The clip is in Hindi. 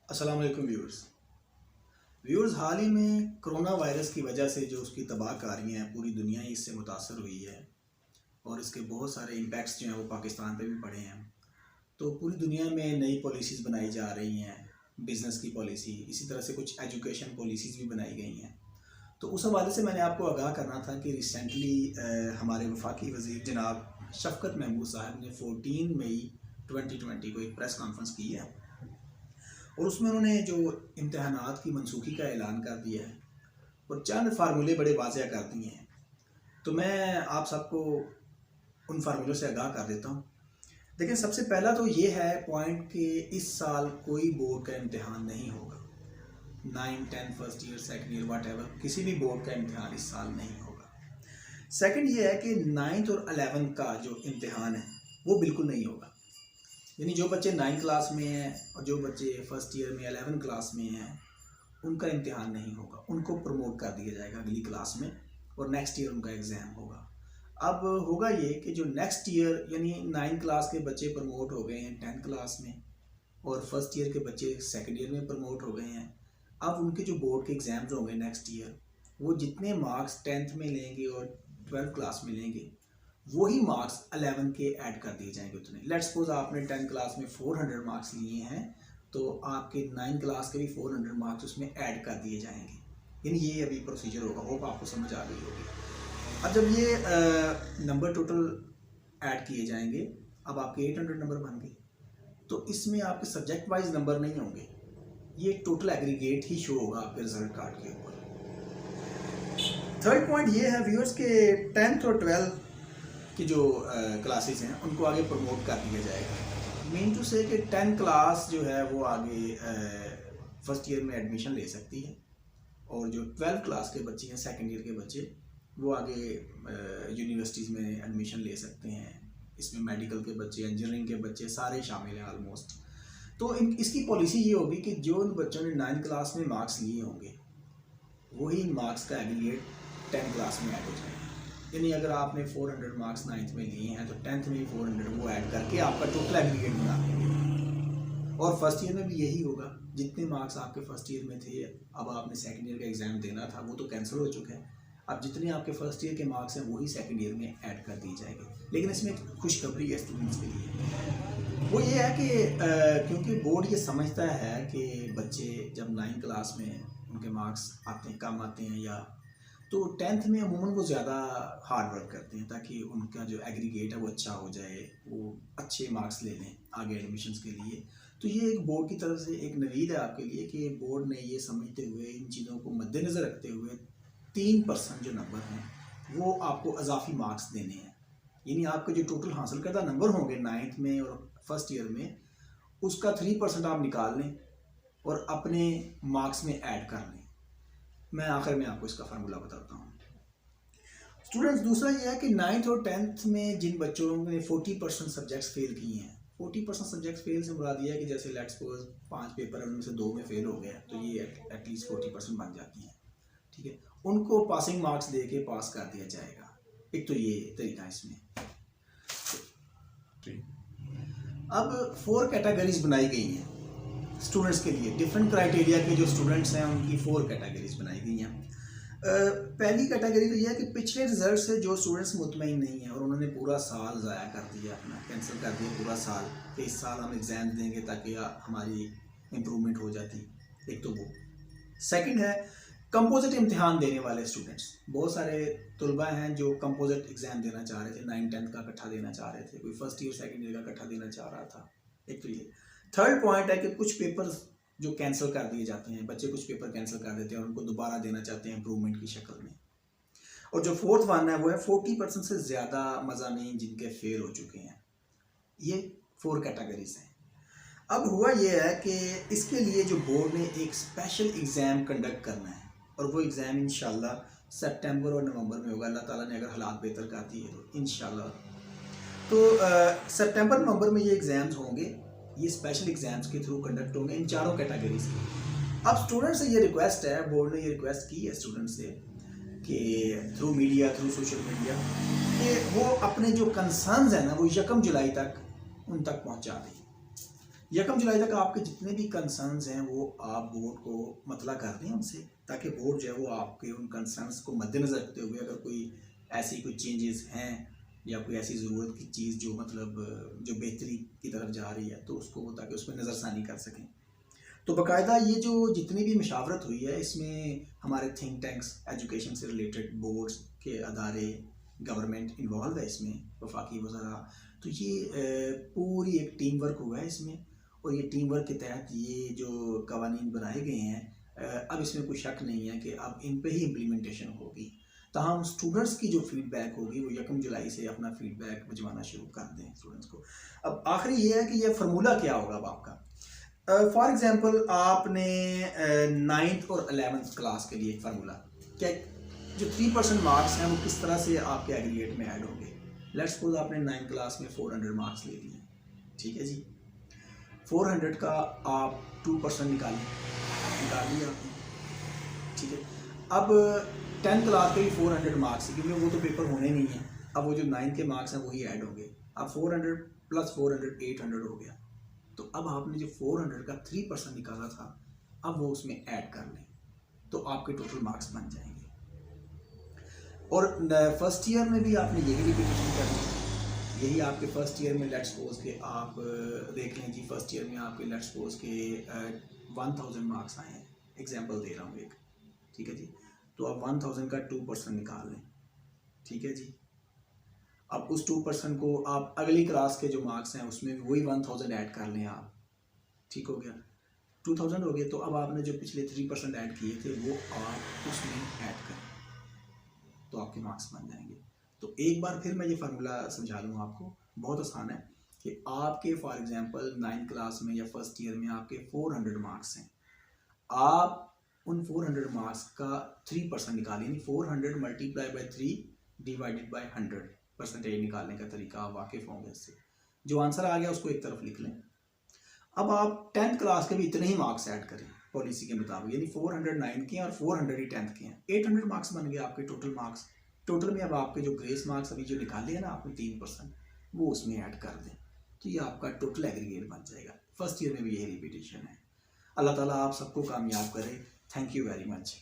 अस्सलाम वालेकुम व्यूअर्स हाल ही में कोरोना वायरस की वजह से जो उसकी तबाहकारियाँ हैं पूरी दुनिया ही इससे मुतासर हुई है और इसके बहुत सारे इम्पैक्ट्स जो हैं वो पाकिस्तान पे भी पड़े हैं। तो पूरी दुनिया में नई पॉलिसीज़ बनाई जा रही हैं, बिज़नेस की पॉलिसी, इसी तरह से कुछ एजुकेशन पॉलिसीज़ भी बनाई गई हैं। तो उस हवाले से मैंने आपको आगाह करना था कि रिसेंटली हमारे वफाकी वज़ीर जनाब शफ़क़त महमूद साहब ने 14 मई 2020 को एक प्रेस कॉन्फ्रेंस की है और उसमें उन्होंने जो इम्तहानात की मनसूखी का ऐलान कर दिया है और चंद फार्मूले बड़े वाज़ेह कर दिए हैं। तो मैं आप सबको उन फार्मूलों से आगाह कर देता हूँ। देखिए, सबसे पहला तो ये है पॉइंट कि इस साल कोई बोर्ड का इम्तहान नहीं होगा। 9, 10 first year, second year, whatever, किसी भी बोर्ड का इम्तहान इस साल नहीं होगा। सेकंड ये है कि 9th और 11th का जो इम्तहान है वो बिल्कुल नहीं होगा। यानी जो बच्चे 9th क्लास में हैं और जो बच्चे फर्स्ट ईयर में 11th क्लास में हैं उनका इम्तिहान नहीं होगा, उनको प्रमोट कर दिया जाएगा अगली क्लास में और नेक्स्ट ईयर उनका एग्ज़ाम होगा। अब होगा ये कि जो नेक्स्ट ईयर यानी 9th क्लास के बच्चे प्रमोट हो गए हैं 10th क्लास में और फर्स्ट ईयर के बच्चे सेकेंड ईयर में प्रमोट हो गए हैं, अब उनके जो बोर्ड के एग्ज़ाम्स होंगे नेक्स्ट ईयर वो जितने मार्क्स 10th में लेंगे और 12th क्लास में लेंगे वही मार्क्स 11 के ऐड कर दिए जाएंगे उतने। लेट्स सपोज आपने 10th क्लास में 400 मार्क्स लिए हैं तो आपके 9th क्लास के भी 400 मार्क्स उसमें ऐड कर दिए जाएंगे। यानी ये अभी प्रोसीजर होगा, होप आपको समझ आ गई होगी। अब जब ये नंबर टोटल ऐड किए जाएंगे, अब आपके 800 नंबर बन गए, तो इसमें आपके सब्जेक्ट वाइज नंबर नहीं होंगे, ये टोटल एग्रीगेट ही शो होगा आपके रिजल्ट कार्ड के ऊपर। थर्ड पॉइंट ये है व्यूअर्स के 10th और 12th की जो क्लासेस हैं उनको आगे प्रमोट कर दिया जाएगा। मीन टू से कि 10th क्लास जो है वो आगे फर्स्ट ईयर में एडमिशन ले सकती है और जो 12th क्लास के बच्चे हैं सेकेंड ईयर के बच्चे वो आगे यूनिवर्सिटीज़ में एडमिशन ले सकते हैं। इसमें मेडिकल के बच्चे, इंजीनियरिंग के बच्चे सारे शामिल हैं ऑलमोस्ट। तो इसकी पॉलिसी ये होगी कि जो बच्चों ने 9th क्लास में मार्क्स लिए होंगे वही मार्क्स का एग्रीगेट 10th क्लास में ऐड हो जाएगा। यानी अगर आपने 400 मार्क्स 9th में लिए हैं तो 10th में भी 400 वो ऐड करके आपका टोटल एग्रीगेट बना देंगे। और फर्स्ट ईयर में भी यही होगा, जितने मार्क्स आपके फर्स्ट ईयर में थे अब आपने सेकंड ईयर का एग्ज़ाम देना था वो तो कैंसिल हो चुका है, अब जितने आपके फर्स्ट ईयर के मार्क्स हैं वही सेकंड ईयर में ऐड कर दिए जाएंगे। लेकिन इसमें खुशखबरी है स्टूडेंट्स के लिए, वो ये है कि क्योंकि बोर्ड ये समझता है कि बच्चे जब 9th क्लास में उनके मार्क्स आते हैं, कम आते हैं या तो 10th में अमूमन वो ज़्यादा हार्ड वर्क करते हैं ताकि उनका जो एग्रीगेट है वो अच्छा हो जाए, वो अच्छे मार्क्स ले लें आगे एडमिशन्स के लिए। तो ये एक बोर्ड की तरफ से एक नवीद है आपके लिए कि बोर्ड ने ये समझते हुए इन चीज़ों को मद्देनज़र रखते हुए 3% जो नंबर हैं वो आपको अजाफी मार्क्स देने हैं। यानी आपके जो टोटल हासिल करदा नंबर होंगे 9th में और फर्स्ट ईयर में उसका 3% आप निकाल लें और अपने मार्क्स में ऐड कर लें। मैं आखिर में आपको इसका फार्मूला बताता हूँ स्टूडेंट्स। दूसरा ये है कि 9th और 10th में जिन बच्चों ने 40% सब्जेक्ट्स फेल किए हैं, 40% सब्जेक्ट्स फेल से मुराद ये है कि जैसे लेट्स सपोज 5 पेपर उनमें से 2 में फेल हो गया तो ये एटलीस्ट 40% बन जाती हैं, ठीक है। उनको पासिंग मार्क्स दे के पास कर दिया जाएगा। एक तो ये तरीका इसमें। अब 4 कैटेगरीज बनाई गई हैं स्टूडेंट्स के लिए। डिफरेंट क्राइटेरिया के जो स्टूडेंट्स हैं उनकी 4 कैटेगरीज बनाई गई हैं। पहली कैटेगरी तो यह है कि पिछले रिजल्ट से जो स्टूडेंट्स मुतमईन नहीं हैं और उन्होंने पूरा साल ज़ाया कर दिया, अपना कैंसिल कर दिया पूरा साल कि इस साल हम एग्ज़ाम देंगे ताकि हमारी इम्प्रूवमेंट हो जाती, एक तो वो। सेकंड है कंपोजिट इम्तिहान देने वाले स्टूडेंट्स। बहुत सारे तलबा हैं जो कंपोजिट एग्ज़ाम देना चाह रहे थे, 9, 10 का इकट्ठा देना चाह रहे थे, कोई फर्स्ट ईयर सेकेंड ईयर का इकट्ठा देना चाह रहा था, एक तो ये। थर्ड पॉइंट है कि कुछ पेपर्स जो कैंसिल कर दिए जाते हैं, बच्चे कुछ पेपर कैंसिल कर देते हैं और उनको दोबारा देना चाहते हैं इम्प्रूवमेंट की शक्ल में। और जो फोर्थ वन है वो है 40% से ज़्यादा मज़ामीन जिनके फेल हो चुके हैं। ये 4 कैटेगरीज हैं। अब हुआ ये है कि इसके लिए जो बोर्ड ने एक स्पेशल एग्ज़ाम कंडक्ट करना है और वो एग्ज़ाम इंशाल्लाह सितंबर और नवंबर में होगा, अल्लाह ताला ने अगर हालात बेहतर कर दिए तो इंशाल्लाह। तो सितंबर नवंबर में ये एग्ज़ाम्स होंगे, ये स्पेशल एग्ज़ाम्स के थ्रू कंडक्ट होंगे इन 4 कैटेगरीज के। अब स्टूडेंट से ये रिक्वेस्ट है, बोर्ड ने ये रिक्वेस्ट की है स्टूडेंट से कि through media, through social media, कि वो अपने जो कंसर्न्स हैं ना वो 1 जुलाई तक उन तक पहुंचा दें। 1 जुलाई तक आपके जितने भी कंसर्न्स हैं वो आप बोर्ड को मतला कर दें उनसे, ताकि बोर्ड जो है वो आपके उन कंसर्न्स को मद्देनज़र रखते हुए अगर कोई ऐसी कोई चेंजेस हैं या कोई ऐसी ज़रूरत की चीज़ जो मतलब जो बेहतरी की तरफ जा रही है तो उसको वो ताकि उस पर नज़रसानी कर सकें। तो बाकायदा ये जो जितनी भी मशावरत हुई है इसमें हमारे थिंक टैंक्स, एजुकेशन से रिलेटेड बोर्ड्स के अदारे, गवर्नमेंट इन्वॉल्व है इसमें, वफाकी वज़रा। तो ये पूरी एक टीम वर्क हुआ है इसमें, और ये टीम वर्क के तहत ये जो कवानीन बनाए गए हैं अब इसमें कोई शक नहीं है कि अब इन पे ही इम्प्लीमेंटेशन होगी। ताहम स्टूडेंट्स की जो फीडबैक होगी वो 1 जुलाई से अपना फीडबैक भिजवाना शुरू कर दें स्टूडेंट्स को। अब आखिरी ये है कि ये फार्मूला क्या होगा अब आपका। फॉर एग्जांपल आपने 9th और 11th क्लास के लिए एक फार्मूला क्या, जो 3% मार्क्स हैं वो किस तरह से आपके एग्रीगेट में ऐड होंगे। लेट्स सपोज आपने 9th क्लास में 400 मार्क्स ले लिए, ठीक है जी। 400 का आप 2% निकाल लिया आपने, ठीक है। अब 10th क्लास के भी 400 मार्क्स, क्योंकि वो तो पेपर होने नहीं है। अब वो जो 9th के मार्क्स हैं वही ऐड होंगे। अब 400 + 400 800 हो गया। तो अब आपने जो 400 का 3% निकाला था अब वो उसमें ऐड कर लें तो आपके टोटल मार्क्स बन जाएंगे। और फर्स्ट ईयर में भी आपने यही रिपीटेशन करनी है। यही आपके फर्स्ट ईयर में लेट्स सपोज के आप देख लें जी, फर्स्ट ईयर में आपके लेट्स सपोज के 1000 मार्क्स आए हैं, एग्जांपल दे रहा हूँ एक, ठीक है जी। तो आप 1000 का 2% निकाल लें, ठीक है जी। अब उस 2% को आप अगली क्लास के जो मार्क्स हैं उसमें भी वही 1000 ऐड कर लें आप, ठीक हो गया, 2000 हो गए। तो अब आपने जो पिछले 3% ऐड किए थे वो आप उसमें ऐड करें तो आपके मार्क्स बन जाएंगे। तो एक बार फिर मैं ये फार्मूला समझा दूँ आपको, बहुत आसान है कि आपके फॉर एग्जांपल 9th क्लास में या फर्स्ट ईयर में आपके 400 मार्क्स हैं। आप उन 400 मार्क्स का 3% निकालें, यानी 400 × 3 डिवाइडेड बाय 100 परसेंटेज निकालने का तरीका आप वाकिफ होंगे इससे। जो आंसर आ गया उसको एक तरफ लिख लें। अब आप 10th क्लास के भी इतने ही मार्क्स ऐड करें पॉलिसी के मुताबिक, यानी 400 9th के हैं और 400 ही 10th के हैं, 800 मार्क्स बन गए आपके टोटल मार्क्स। टोटल में अब आपके जो ग्रेस मार्क्स अभी जो निकाले हैं ना आपने 3%, वो उसमें ऐड कर दें तो ये आपका टोटल एग्रीगेट बन जाएगा। फर्स्ट ईयर में भी यही रिपीटेशन है। अल्लाह ताला आप सबको कामयाब करे। Thank you very much.